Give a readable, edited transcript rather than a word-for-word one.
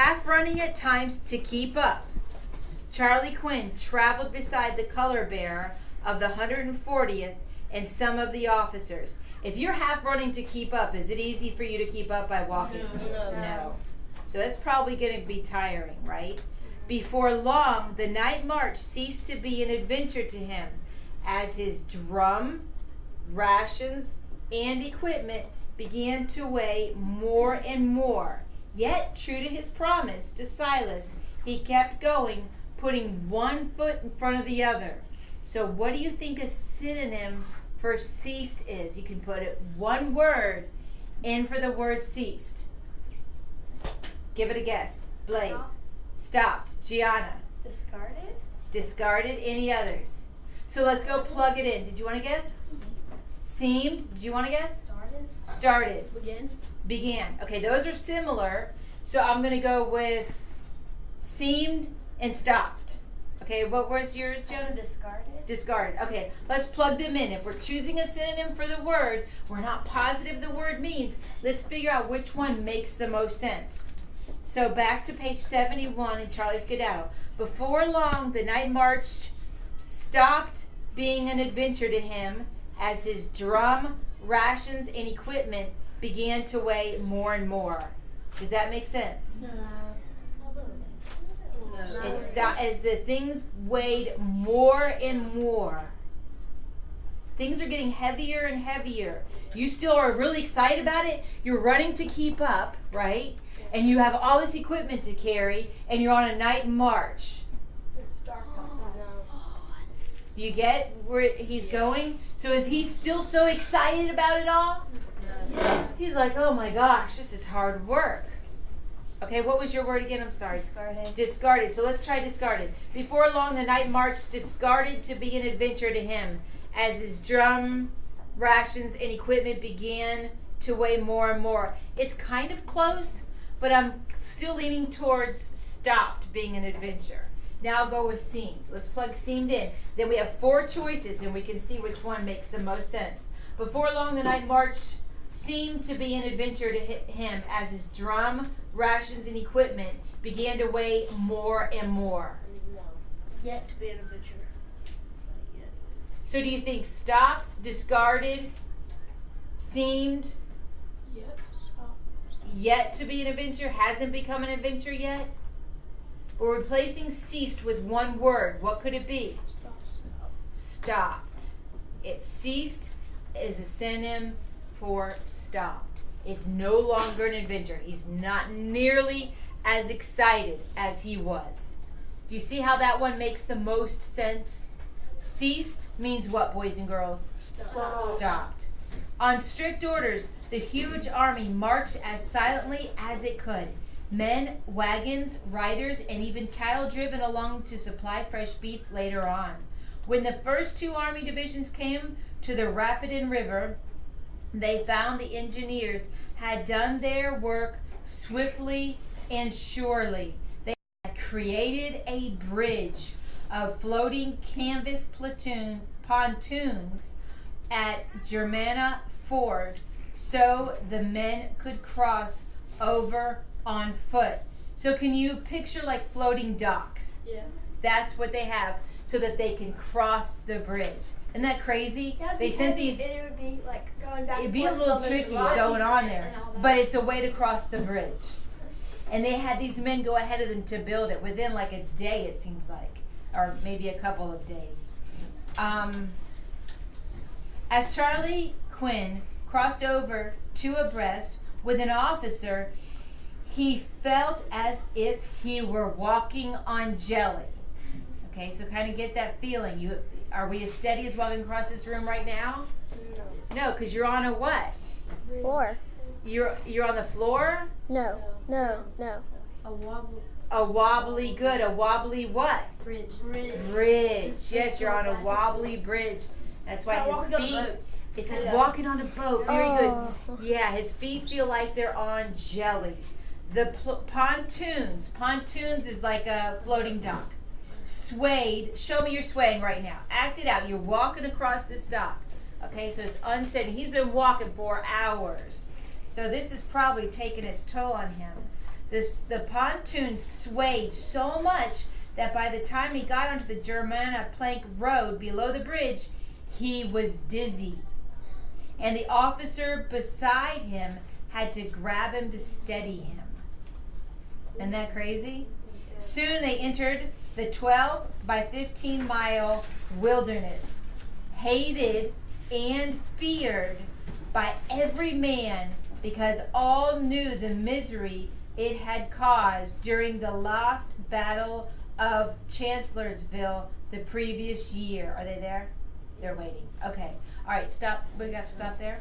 Half running at times to keep up, Charley Quinn traveled beside the color bearer of the 140th and some of the officers. If you're half running to keep up, is it easy for you to keep up by walking? No. So that's probably going to be tiring, right? Before long, the night march ceased to be an adventure to him, as his drum, rations, and equipment began to weigh more and more. Yet, true to his promise to Silas, he kept going, putting one foot in front of the other. So what do you think a synonym for ceased is? You can put it one word in for the word ceased. Give it a guess. Blaze. Stopped. Gianna. Discarded. Discarded. Any others? So let's go plug it in. Did you want to guess? Seemed. Did you want to guess? Started. Began. Okay, those are similar. So I'm going to go with seemed and stopped. Okay, what was yours, Joan? Discarded. Discarded. Okay, let's plug them in. If we're choosing a synonym for the word, we're not positive the word means. Let's figure out which one makes the most sense. So back to page 71 in Charley's Skedaddle. Before long, the night march stopped being an adventure to him as his drum, rations, and equipment began to weigh more and more. Does that make sense? No. It stopped as the things weighed more and more. Things are getting heavier and heavier. You still are really excited about it. You're running to keep up, right? And you have all this equipment to carry, and you're on a night march. It's dark outside. Do you get where he's going? So is he still so excited about it all? No. He's like, oh my gosh, this is hard work. Okay, what was your word again? I'm sorry. Discarded. Discarded. So let's try discarded. Before long, the night march discarded to be an adventure to him as his drum, rations, and equipment began to weigh more and more. It's kind of close, but I'm still leaning towards stopped being an adventure. Now I'll go with seemed. Let's plug seemed in. Then we have 4 choices, and we can see which one makes the most sense. Before long, the night march seemed to be an adventure to him as his drum, rations, and equipment began to weigh more and more. Yet to be an adventure. So do you think stopped, discarded, seemed, yet to be an adventure, hasn't become an adventure yet? We're replacing ceased with one word. What could it be? Stopped. It ceased is a synonym for stopped. It's no longer an adventure. He's not nearly as excited as he was. Do you see how that one makes the most sense? Ceased means what, boys and girls? Stopped. On strict orders, the huge army marched as silently as it could. Men, wagons, riders, and even cattle driven along to supply fresh beef later on. When the first 2 army divisions came to the Rapidan River, they found the engineers had done their work swiftly and surely. They had created a bridge of floating canvas pontoons at Germanna Ford so the men could cross over on foot. So can you picture like floating docks? Yeah. That's what they have so that they can cross the bridge. Isn't that crazy? They sent these. It would be like going back. It'd be a little tricky going on there, but it's a way to cross the bridge. And they had these men go ahead of them to build it within like a day, it seems like, or maybe a couple of days. As Charley Quinn crossed over 2 abreast with an officer, he felt as if he were walking on jelly. Okay, so kind of get that feeling. Are we as steady as walking across this room right now? No, because you're on a what? Floor. You're on the floor? No. A wobble. A wobbly good. A wobbly what? Bridge. Yes, you're on a wobbly bridge. That's why his feet. It's like walking on a boat. Very good. Yeah, his feet feel like they're on jelly. The pontoons. Pontoons is like a floating dock. Swayed. Show me you're swaying right now. Act it out. You're walking across this dock. Okay, so it's unsteady. He's been walking for hours. So this is probably taking its toll on him. The pontoon swayed so much that by the time he got onto the Germana plank road below the bridge, he was dizzy. And the officer beside him had to grab him to steady him. Isn't that crazy? Soon they entered the 12 by 15 mile wilderness, hated and feared by every man because all knew the misery it had caused during the lost battle of Chancellorsville the previous year. Are they there? They're waiting. Okay. All right, stop. We got to stop there.